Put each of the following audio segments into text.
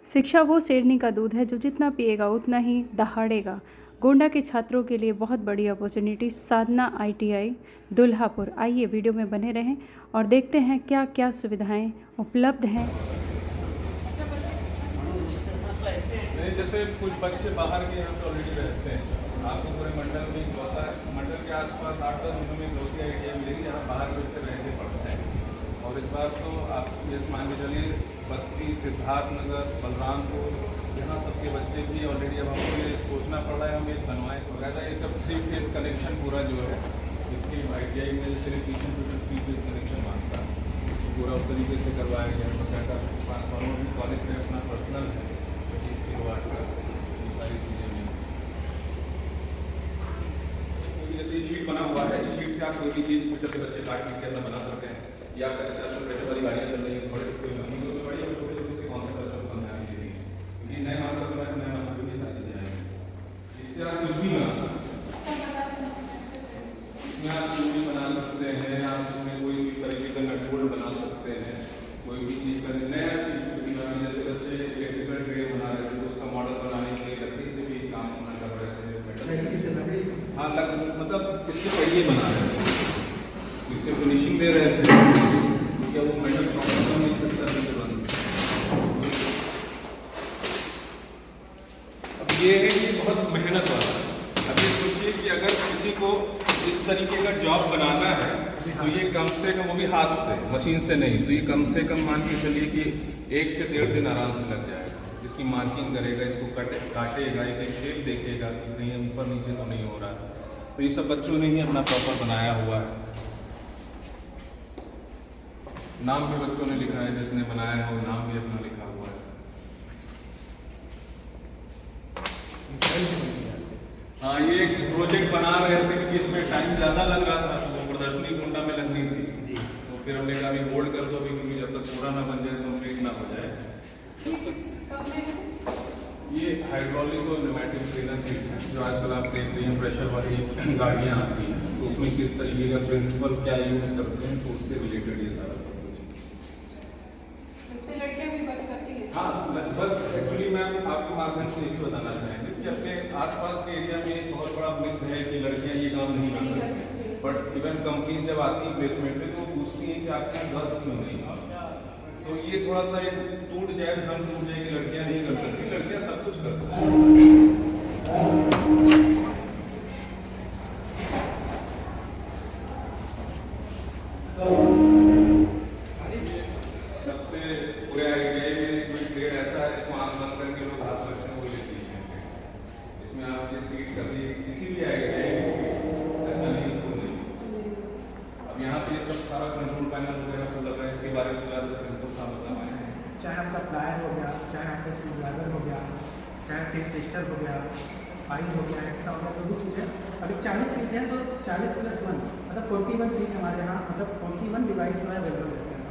शिक्षा वो शेरनी का दूध है जो जितना पिएगा उतना ही दहाड़ेगा। गोंडा के छात्रों के लिए बहुत बड़ी अपॉर्चुनिटी साधना ITI दुल्हापुर। आइए वीडियो में बने रहें और देखते हैं क्या क्या सुविधाएं उपलब्ध हैं। नहीं, जैसे कुछ बच्चे बाहर के यहाँ पे ऑलरेडी रहते हैं। आपको पूरे मंडल में इकलौता मंडल के आसपास 8-10 जिलों में इकलौती आइडिया मिलेगी जहाँ बाहर के बच्चे रह के पढ़ते हैं। और इस बार तो आप ये मान के चलिए बस्ती, सिद्धार्थनगर, बलरामपुर, यहाँ सबके बच्चे भी ऑलरेडी अब हमको ये सोचना पड़ रहा है हम एक बनवाएँ। वगैरह ये सब 3 फेज़ कनेक्शन पूरा जो है इसकी ITI में जैसे ट्यूशन 3 फेज़ कनेक्शन मांगता है, तो पूरा उस तरीके से करवाया गया है। बकायदा ट्रांसफार्मर भी कॉलेज में अपना पर्सनल है, 25 किलोवाट का, ये सारी चीज़ें भी। जैसे ये शीट बना हुआ है, इस शीट से आप कोई भी चीज़ कुछ अपने बच्चे काट के अपना बना सकते हैं। या जैसे आजकल प्रेशर वाली गाड़ियाँ चल रही हैं, बड़े कोई मशीन तो बड़ी है, छोटे छोटे से कॉन्सेप्ट बच्चों को समझाने के लिए, क्योंकि नए मामला बना है, नए मामला में ये सारी चीज़ें आएंगी। इससे आप कुछ भी बना सकते हैं। इसमें आप कुछ भी बना सकते हैं। आप इसमें कोई भी तरीके का नट बोल्ट बना सकते हैं, कोई भी चीज़ का नया चीज़ बनानी। जैसे बच्चे इलेक्ट्रिकल ट्रे बना रहे थे तो उसका मॉडल बनाने के लिए लकड़ी से भी काम कर रहे थे। हाँ, मतलब इसके पहिए बना रहे थे, इससे फिनिशिंग दे रहे थे, क्या वो मेटल प्रॉब्लम नहीं सकता है तुरंत। अब ये है कि बहुत मेहनत वाला है। अब ये सोचिए कि अगर किसी को इस तरीके का जॉब बनाना है तो ये कम से कम, वो भी हाथ से, मशीन से नहीं, तो ये कम से कम मान के चलिए कि 1 से 1.5 दिन आराम से लग जाएगा। इसकी मार्किंग करेगा, इसको काटेगा, एक शेप देखेगा कि कहीं ऊपर नीचे तो नहीं हो रहा है। तो ये सब बच्चों ने ही अपना प्रॉपर बनाया हुआ है। नाम भी बच्चों ने लिखा है, जिसने बनाया है वो नाम भी अपना लिखा हुआ है। हाँ, ये एक प्रोजेक्ट बना रहे थे क्योंकि इसमें टाइम ज़्यादा लग रहा था, तो वो प्रदर्शनी गोंडा में लगनी थी जी। तो फिर हमने कहा अभी होल्ड कर दो अभी, क्योंकि जब तक पूरा ना बन जाए कंप्लीट ना हो जाए। ये हाइड्रोलिक और न्यूमेटिक ट्रेनर किट है, जो आजकल आप देख रहे हैं प्रेशर वाली गाड़ियाँ आती हैं, तो उसमें किस तरीके का प्रिंसिपल क्या यूज़ करते हैं, तो उससे रिलेटेड ये सारा सब कुछ। उसमें लड़कियाँ भी बात करती हैं। हाँ, बस एक्चुअली मैं आपके माध्यम से यही बताना चाहेंगे कि अपने आसपास के एरिया में एक बहुत बड़ा मिथ है कि लड़कियाँ ये काम नहीं कर सकती। बट इवन कंपनीज जब आती हैं प्लेसमेंट में तो पूछती हैं कि आपके यहाँ गर्ल्स क्यों नहीं। तो ये थोड़ा सा एक टूट जाए, भ्रम टूट जाए कि लड़कियाँ नहीं कर सकती। लड़कियाँ सब कुछ कर सकती हैं। चाहे आपका प्लायर हो गया, चाहे आपका स्क्रूड्राइवर हो गया, चाहे फेस टेस्टर हो गया, फाइल हो गया, एक्सा हो गया, जो भी चीज़ें अभी 40 सीट हैं, तो 40+1 मतलब 41 सीट हमारे यहाँ, मतलब 41 डिवाइस जो है अवेलेबल रहते हैं।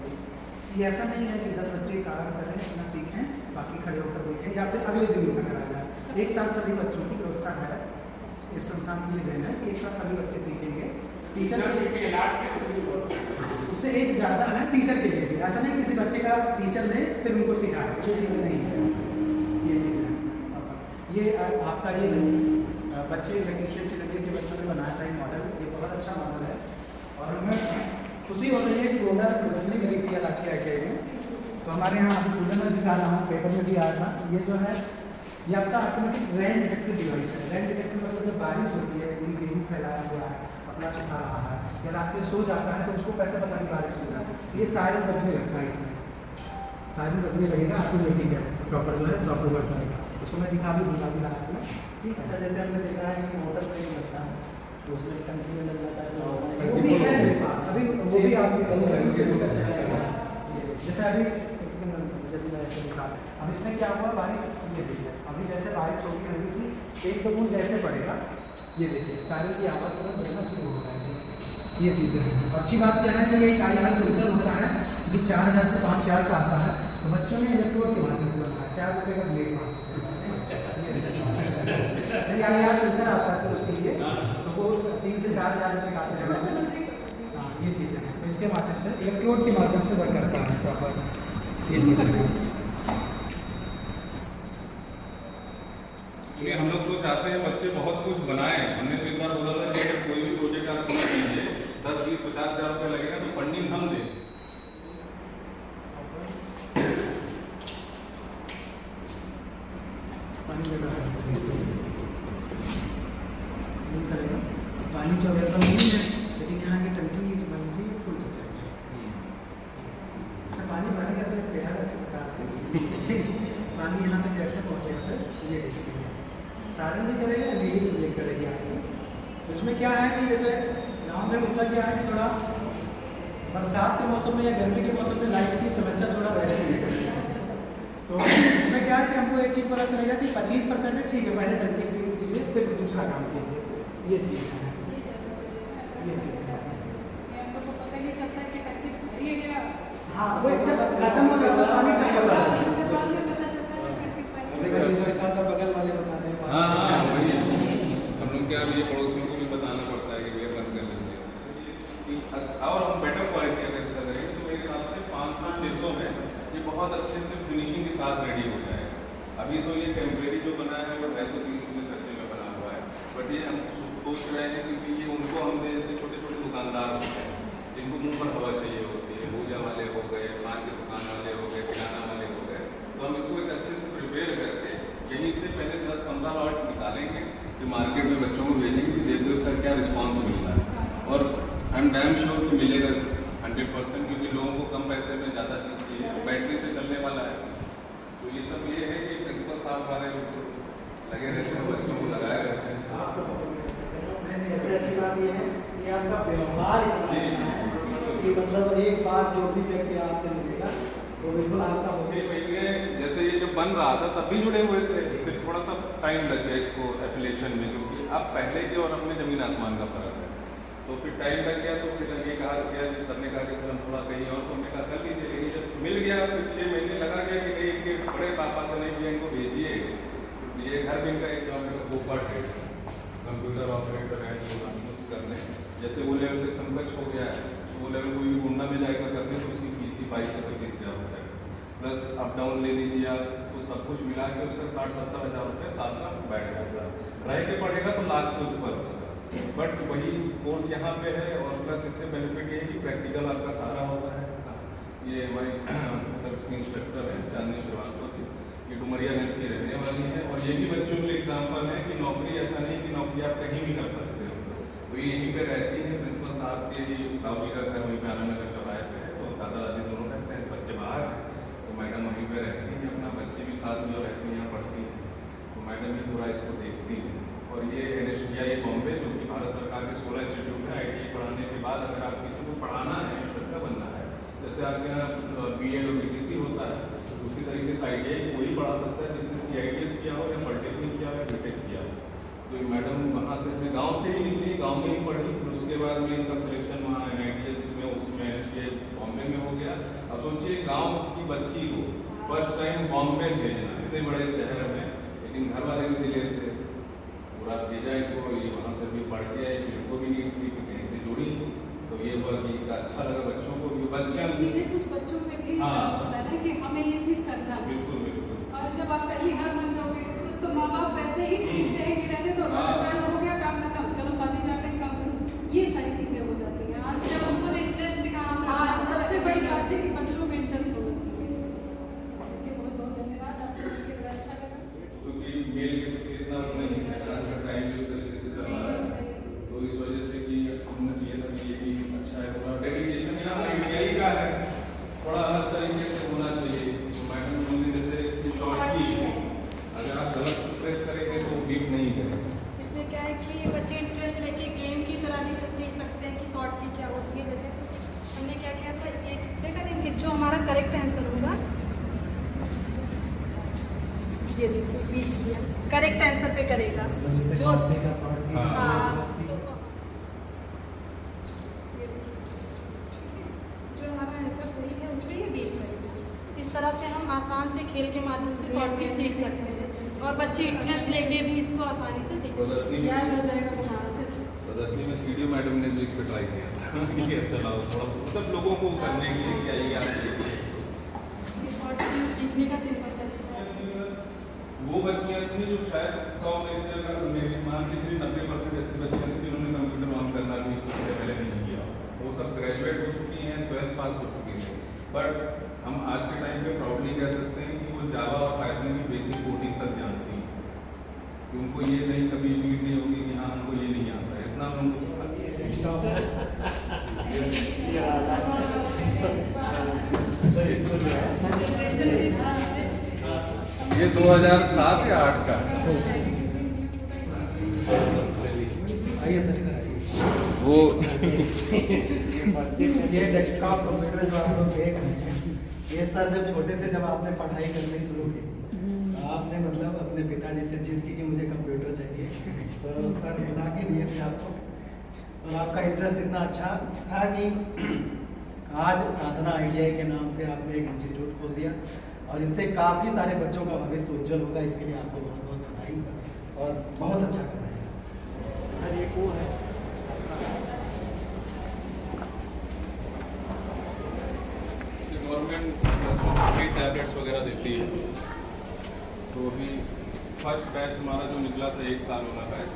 ये ऐसा नहीं है कि 10 बच्चे कार्य करें, अपना सीखें, बाकी खड़े होकर देखें या फिर अगले दिन उनका कराया जाए। एक साथ सभी बच्चों की व्यवस्था है, इस संस्थान के लिए देना है कि एक साथ सभी बच्चे सीखेंगे। टीचर उससे एक ज़्यादा है टीचर के लिए भी, ऐसा नहीं किसी बच्चे का टीचर ने फिर उनको सिखाया, ये चीज़ नहीं है। ये चीज़ है, ये आपका ये बच्चे वैकेशन से लगे के बच्चों ने बनाया था मॉडल, ये बहुत अच्छा मॉडल है। और हमें खुशी हो रही है कि गोंडा प्रदर्शनी लगी थी आज के ITI में, तो हमारे यहाँ अभी पूजन में दिखा रहा हूँ, पेपर में भी आया था। ये जो है ये आपका ऑटोमेटिक रेन डिटेक्टिव डिवाइस है। रेन डिटेक्टिव मतलब जब बारिश होती है, पूरी गेहूँ फैलाया हुआ है, अपना सुखा रहा है, या रात में सो जाता है तो उसको कैसे पता नहीं बारिश हो जाती है। ये सारे बजने लगता है, इसमें सारे बजने लगेगा, आपको वेटिंग है प्रॉपर जो है प्रॉपर वर्क करेगा। उसको मैं दिखा भी दूँगा भी लास्ट में, ठीक। अच्छा, जैसे हमने देखा है कि मोटर पे लगता है तो उसमें टंकी में लग जाता है, तो वो भी है मेरे पास अभी, वो भी आप जैसे अभी जब मैं ऐसे दिखा। अब इसमें क्या हुआ, बारिश ये देखिए, अभी जैसे बारिश होगी हल्की सी, एक दो बूंद जैसे पड़ेगा, ये देखिए सारे की आवाज़ तुरंत बढ़ना शुरू हो जाएगी। ये चीज़ें हैं। अच्छी बात क्या है कि ये IR सेंसर होता है जो 4000 से 5000 का आता है, तो बच्चों ने इलेक्ट्रोड के माध्यम से बनाया, 4 रुपये का ब्लेड IR सेंसर आता है सर उसके लिए, तो वो 3 से 4000 रुपये का आता है। हाँ, ये चीज़ें हैं, तो इसके माध्यम से इलेक्ट्रोड के माध्यम से वर्क करता है प्रॉपर। ये चीज़ें हैं। सुनिए, हम लोग तो चाहते हैं बच्चे बहुत कुछ बनाएं। हमने तो इस बार बोला था कि अगर कोई भी प्रोजेक्ट आप पूरा कीजिए 10, 20, 50 हज़ार रुपये लगेगा तो फंडिंग हम दें। पानी लगा करेगा, पानी तो अवेलेबल नहीं है, लेकिन यहाँ की टंकी इस बन भी फुल हो जाएगी। पानी भरेगा तो प्यार पानी यहाँ तक कैसे पहुँचेगा सर, ये देखिए सारे नहीं करेगा, लीडिंग ब्रेक करेगी आपको। तो इसमें क्या है कि जैसे गाँव में होता क्या है कि थोड़ा बरसात के मौसम में या गर्मी के मौसम में लाइट की समस्या थोड़ा रहती है। तो इसमें क्या है कि हमको एक चीज़ पता चलेगा कि 25% है, ठीक है, पहले टंकी फिल कीजिए, फिर दूसरा काम कीजिए, ये चीज़ है, ये चीज़ है। हमको तो पता नहीं चलता कि टंकी भरी है क्या। हाँ, वो जब खत्म हो जाता है पानी तब पता बाद है। में पता चलता है कि टंकी भरी है। बगल वाले बताते हैं। हाँ हाँ, वही हम लोग क्या, अभी पड़ोसियों को भी बताना पड़ता है कि भैया बंद कर लेंगे। और हम बेटर क्वालिटी अगर इसका करेंगे तो मेरे हिसाब से 500-600 में ये बहुत अच्छे से फिनिशिंग के साथ रेडी हो जाएगा। अभी तो ये टेम्परेरी जो बना है वो 250-300 में खर्चे में बना हुआ है, बट ये हम सोच रहे हैं क्योंकि ये उनको हम जैसे छोटे छोटे दुकानदार होते हैं जिनको मुंह पर हवा चाहिए होती है, भूजा वाले हो गए, पान की दुकान वाले हो गए, किराना वाले हो गए, तो हम इसको एक अच्छे से प्रिपेयर करके यहीं से पहले 10-15 लॉट निकालेंगे कि मार्केट में बच्चों को भेजेंगे कि देखते उसका क्या रिस्पॉन्स मिल रहा है। और आई एम डैम श्योर कि मिलेगा 100%, क्योंकि लोगों को कम पैसे में ज़्यादा चीज़ चाहिए, बैटरी से चलने वाला है। तो ये सब ये है कि प्रिंसिपल साहब हमारे लगे रहते हैं, बच्चों को लगाए रहते हैं। सबसे अच्छी बात ये है कि आपका व्यवहार इतना अच्छा है कि मतलब एक बात जो भी व्यक्ति आपसे मिलेगा वो बिल्कुल आपका पिछले महीने जैसे ये जब बन रहा था तब भी जुड़े हुए थे, फिर थोड़ा सा टाइम लग गया इसको एफिलिएशन में, क्योंकि अब पहले के और अब में ज़मीन आसमान का फ़र्क है। तो फिर टाइम लग गया, तो फिर ये कहा गया कि सर ने कहा कि सर हम थोड़ा कहीं और, तो हमने कहा कर लीजिए। लेकिन जब मिल गया फिर 6 महीने लगा गया कि नहीं, इनके बड़े पापा से नहीं किया, इनको भेजिए। ये घर भी इनका एक जॉब है, गोपाट है, कंप्यूटर ऑपरेटर है, करने जैसे वो लेवल पे समकक्ष हो गया है, तो वो लेवल कोई भी गुंडा में जाएगा करने तो उसकी 20-22 से 25,000 हो जाएगा, प्लस अप डाउन ले लीजिए आप, तो सब कुछ मिला के उसका 60-70 हज़ार रुपये साल का बैठ जाता है। रह के पड़ेगा तो लाख से ऊपर उसका, बट वही कोर्स यहाँ पे है। और प्लस इससे बेनिफिट ये है कि प्रैक्टिकल आपका सारा होता है। ये हमारी मतलब इसकी इंस्ट्रक्टर है चांदनी श्रीवास्तव की, ये डुमरियागंज की रहने वाली है। और ये भी बच्चों के लिए एग्जाम्पल है कि नौकरी ऐसा नहीं कि नौकरी आप कहीं भी कर सकते हो, तो ये यहीं पे रहती है। प्रिंसिपल साहब के ताऊजी का घर वहीं पे आनंद नगर चौराहे पे है, तो दादा दादी दोनों रहते हैं, बच्चे बाहर हैं, तो मैडम वहीं पे रहती हैं, अपना बच्चे भी साथ में रहती हैं, पढ़ती हैं, तो मैडम भी पूरा इसको देखती हैं। और ये NSTI बॉम्बे जो कि भारत सरकार के 16 इंस्टीट्यूट है, ITI पढ़ाने के बाद अगर आप किसी को पढ़ाना है, इंस्ट्रक्टर बनना है, जैसे आपके यहाँ BEd और BTC होता है, तो उसी तरीके से ITI कोई पढ़ा सकता है जिसने CITS किया हो या पॉलिटेक्निक किया हो या BTech किया हो। तो ये मैडम वहाँ से अपने गाँव से ही निकली, गाँव में ही पढ़ी, फिर उसके बाद में इनका सिलेक्शन वहाँ NITS में, उसमें NSTI बॉम्बे में हो गया। अब सोचिए गाँव की बच्ची को फर्स्ट टाइम बॉम्बे भेजना, इतने बड़े शहर में, लेकिन घर वाले भी दिलेर थे, पूरा भेजा इनको, ये वहाँ से भी पढ़ के आई, फिर इनको भी नीड थी कि कहीं से जुड़ी, तो ये हुआ कि अच्छा लगा बच्चों को भी, बच्चे चीजें कुछ बच्चों में भी होता है ना कि हमें ये चीज़ करना है। बिल्कुल बिल्कुल। और जब आप पहली हार मान जाओगे कुछ तो माँ बाप वैसे ही खींचते हैं कि रहने दो, ट्वेल्थ हो गया काम खत्म, चलो शादी जाकर काम करो, ये सारी चीज़ें हो जाती हैं। आज जब हमको इंटरेस्ट दिखाना, हाँ, सबसे बड़ी बात है कि बच्चों में इंटरेस्ट होना चाहिए। चलिए, बहुत बहुत धन्यवाद, आपसे मिलकर बड़ा अच्छा लगा। क्योंकि मेल के तो इतना वो नहीं है, आज का टाइम जो इस तरीके से चल रहा है, तो इस वजह से कि हमने किया था कि ये भी अच्छा है, थोड़ा डेडिकेशन यहाँ ITI का है, थोड़ा अलग तरीके से होना चाहिए। तो मैडम ने जैसे शॉर्ट की, अगर आप गलत प्रेस करेंगे तो बीट नहीं करेंगे। इसमें क्या है कि बच्चे इंटरेस्ट लेके गेम की तरह भी सीख सकते हैं कि शॉर्ट की क्या होती है। जैसे हमने क्या किया था, एक इस पे करेंगे जो हमारा करेक्ट आंसर होगा, ये देखिए बीच दिया, करेक्ट आंसर पे करेगा जो, हाँ, जो हमारा आंसर सही है उस पर ये बीट करेगा। इस तरह से हम आसान से खेल के माध्यम से शॉर्ट की सीख सकते हैं, और बच्चे इंटरेस्ट लेके भी इसको आसानी से सीख सकते प्रदर्शनी हैं। में याद हो जाएगा बहुत अच्छे से। प्रदर्शनी में सीडीओ मैडम ने भी इस पर ट्राई किया था कि अच्छा लाओ थोड़ा, मतलब लोगों को करने के लिए क्या ये आप शॉर्ट की सीखने का सिंपल तरीका है। वो वो बच्चियाँ थी जो शायद 100 में से अगर मेरी मान के चलिए 90% ऐसी बच्चियाँ थी जिन्होंने कंप्यूटर ऑन करना भी उससे पहले नहीं किया। वो सब ग्रेजुएट हो चुकी हैं, 12th पास हो चुकी हैं, बट हम आज के टाइम पे प्राउडली कह सकते हैं कि वो जावा और पाइथन की बेसिक कोडिंग तक जानती हैं, कि उनको ये नहीं कभी उम्मीद नहीं होगी कि हाँ हमको ये नहीं आता है, इतना हम उनको ये 2007 या 8 का आइए सर इधर आइए। वो ये डेस्कटॉप कंप्यूटर जो आप लोग देख रहे हैं, ये सर जब छोटे थे, जब आपने पढ़ाई करनी शुरू की, तो आपने मतलब अपने पिताजी से जिद की कि मुझे कंप्यूटर चाहिए, तो सर ला के दिए थे आपको, और आपका इंटरेस्ट इतना अच्छा था कि आज साधना ITI के नाम से आपने एक इंस्टीट्यूट खोल दिया, और इससे काफ़ी सारे बच्चों का भविष्य उज्जवल होगा। इसके लिए आपको बहुत बहुत बधाई और बहुत अच्छा कर रहे हैं। और ये वो है गवर्नमेंट फ्री टैबलेट्स वगैरह देती है, तो अभी फर्स्ट बैच हमारा जो निकला था 1 साल वाला बैच,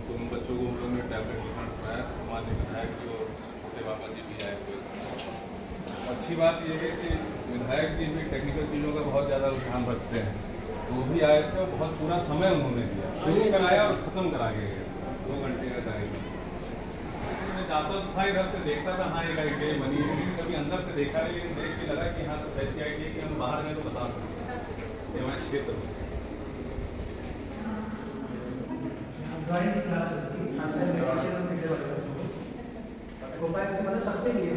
तो उन बच्चों को हम लोग ने टैबलेट वितरण कराया। हमारे विधायक जी और छोटे बाबा जी भी आए हुए। अच्छी बात यह है कि विधायक जी भी टेक्निकल चीज़ों का बहुत ज़्यादा ध्यान रखते हैं, तो वो भी आए थे, बहुत पूरा समय उन्होंने दिया, शुरू कराया और ख़त्म करा के गए 2 घंटे का टाइम। मैं जाता था इधर से देखता था, हाँ एक ITI बनी है, लेकिन कभी अंदर से देखा है, लेकिन देख के लगा कि हाँ तो ऐसी ITI कि हम बाहर में तो बता सकते हैं कि हमारे क्षेत्र में ड्राइंग क्लास मतलब सबके लिए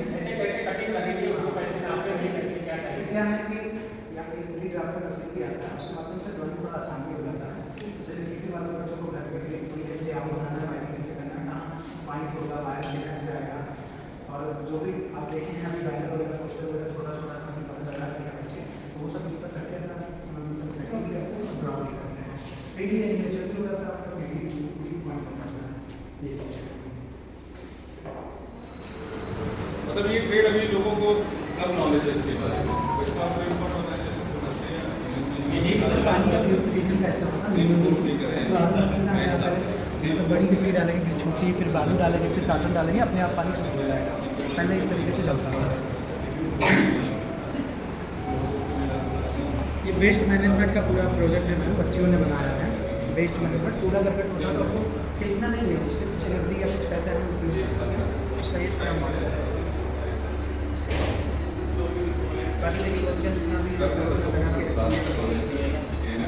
क्या है कि या एक लीड आपका तस्वीर आता है, उसके माध्यम से ड्राइंग थोड़ा आसान भी हो जाता है। जैसे किसी बात बच्चों को घर बैठे कोई कैसे आप बनाना है, वायरिंग कैसे करना है, कहाँ पॉइंट होगा, वायर कैसे जाएगा, और जो भी आप देखेंगे अभी बैनर वगैरह पोस्टर वगैरह थोड़ा थोड़ा हमें पता चला है बच्चे, वो सब इस पर करके अपना ड्राइंग करते हैं। 3D एनिमेशन जो होता है आपका 3D पॉइंट करना है ये। मतलब ये ट्रेड अभी लोगों को कम नॉलेज है इसके बारे में, इसका बड़ी मिट्टी डालेंगे, फिर छोटी, फिर बालू डालेंगे, फिर कार्टन डालेंगे, अपने आप पानी शुरू हो जाएगा। पहले इस तरीके से चलता था। ये वेस्ट मैनेजमेंट का पूरा प्रोजेक्ट है, मैम बच्चियों ने बनाया है। वेस्ट मैनेजमेंट पूरा करके टोटल सबको सीखना नहीं है, उससे कुछ एनर्जी या कुछ पैसा नहीं उपयोग कर सकते, उसका ये पूरा मॉडल है। बाकी लेकिन बच्चे जितना भी बना के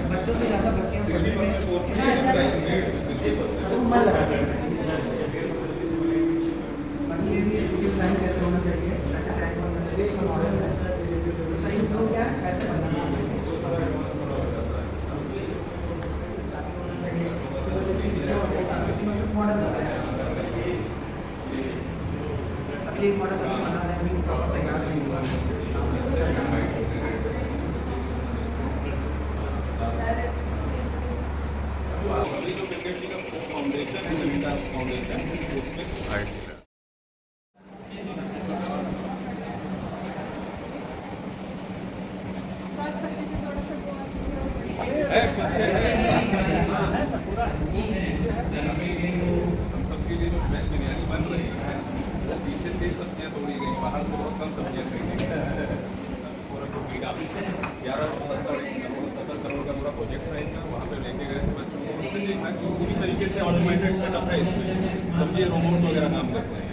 बच्चों से ज़्यादा बच्चियाँ पढ़ने में मन लगाते हैं। बाकी ये भी शूटिंग टाइम कैसे होना चाहिए, ऐसे टाइम होना चाहिए, इसका मॉडल है सही तो क्या है, कैसे बनना मॉडल अभी एक मॉडल अच्छा बना रहे हैं, प्रॉपर तैयार नहीं हुआ। अभी जो क्रिकेट का फाउंडेशन है, नवीनता फाउंडेशन, उसमें साग सब्जी से थोड़ा सा है कुछ हम सबके लिए जो वेज बिरयानी बन रही है, वो पीछे से सब्जियाँ तोड़ी गई, बाहर से बहुत कम सब्जियाँ खरीदी गई। पूरा 11-70 करोड़ का पूरा प्रोजेक्ट रहेगा, वहाँ पे लेके गए थे बच्चों को, उन्होंने देखा कि पूरी तरीके से ऑटोमेटेड सेटअप है इसमें, सब ये रोबोट्स वगैरह काम करते हैं।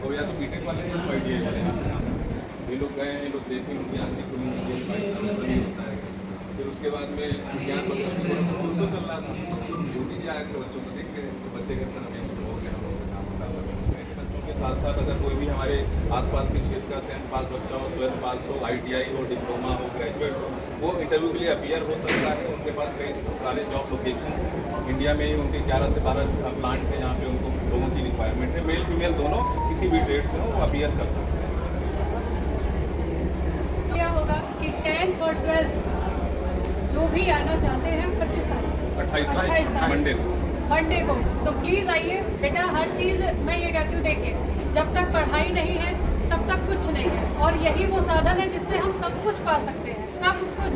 तो या तो बीटेक वाले हैं या ITI वाले हैं, ये लोग गए, ये लोग देखें, उनकी आंखें खुली, सभी होता है। फिर उसके बाद में ज्ञान बच्चों चल रहा था, ड्यूटी आया तो बच्चों को देख के तो बच्चे के सर हमें कुछ हो गया, हम लोग काम होता है। बच्चों के साथ साथ अगर कोई भी हमारे आसपास के क्षेत्र का 10th पास बच्चा हो, 12th पास हो, ITI हो, डिप्लोमा हो, ग्रेजुएट हो, वो इंटरव्यू के लिए अपीयर हो सकता है। उनके पास कई सारे जॉब लोकेशन हैं इंडिया में ही, उनके 11 से 12 प्लांट हैं जहाँ पे उनको लोगों की रिक्वायरमेंट है, मेल फीमेल दोनों, किसी भी ट्रेड से हो वो अपीयर कर सकते हैं। क्या होगा कि 10th और 12th जो भी आना चाहते हैं 25 तारीख से 28 तारीख मंडे को, तो प्लीज़ आइए बेटा। हर चीज़ मैं ये कहती हूँ, देखिए जब तक पढ़ाई नहीं है तब तक कुछ नहीं है, और यही वो साधन है जिससे हम सब कुछ पा सकते हैं, सब कुछ।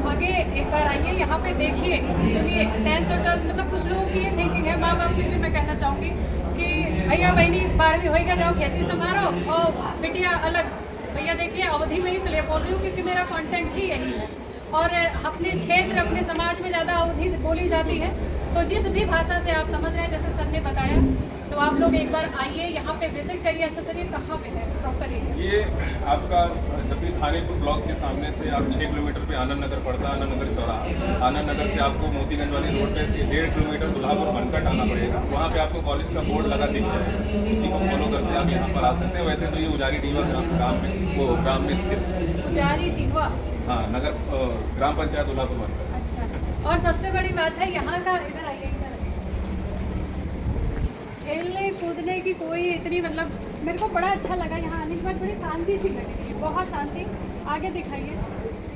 आगे एक बार आइए, यहाँ पे देखिए, सुनिए। 10th और 12th मतलब कुछ लोगों की ये थिंकिंग है, माँ बाप से भी मैं कहना चाहूँगी कि भैया बहनी 12वीं होएगा, जाओ खेती संभालो और बिटिया अलग। भैया देखिए, अवधि में इसलिए बोल रही हूँ क्योंकि मेरा कंटेंट ही यही है और अपने क्षेत्र अपने समाज में ज़्यादा अवधि बोली जाती है। तो जिस भी भाषा से आप समझ रहे हैं, जैसे सर ने बताया, तो आप लोग एक बार आइए, यहाँ पे विजिट करिए। अच्छा सर, ये कहाँ पे है प्रॉपर एरिया? ये आपका जब भी थानेपुर ब्लॉक के सामने से आप 6 किलोमीटर पे आनंद नगर पड़ता है, आनंद नगर चौराहा। आनंद नगर से आपको मोतीगंज वाली रोड पे 1.5 किलोमीटर दुल्हापुर बनकट आना पड़ेगा। वहाँ पे आपको कॉलेज का बोर्ड लगा दिख जाएगा, उसी को फॉलो करके आप यहाँ पर आ सकते हैं। वैसे तो ये उजारी डीवा ग्राम में स्थित है। पुजारी टीवा, हाँ, नगर ग्राम पंचायत दुल्हापुर बनकट। अच्छा। और सबसे बड़ी बात है यहाँ का, इधर आइए, इधर आइए। खेलने कूदने की कोई इतनी मतलब मेरे को बड़ा अच्छा लगा यहाँ आने के बाद, बड़ी शांति सी लगी, बहुत शांति। आगे दिखाइए,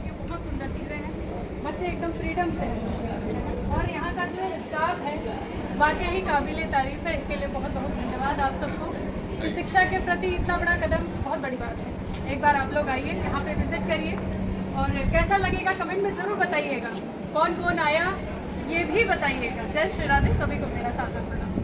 ये बहुत सुंदर चीज़ें हैं, बच्चे एकदम फ्रीडम से हैं और यहाँ का जो स्टाफ है वाकई ही काबिल तारीफ़ है। इसके लिए बहुत बहुत धन्यवाद आप सबको कि शिक्षा के प्रति इतना बड़ा कदम बहुत बड़ी बात है। एक बार आप लोग आइए, यहाँ पे विजिट करिए और कैसा लगेगा कमेंट में ज़रूर बताइएगा। कौन कौन आया ये भी बताइएगा। जय श्री राधे, सभी को मेरा सादर प्रणाम।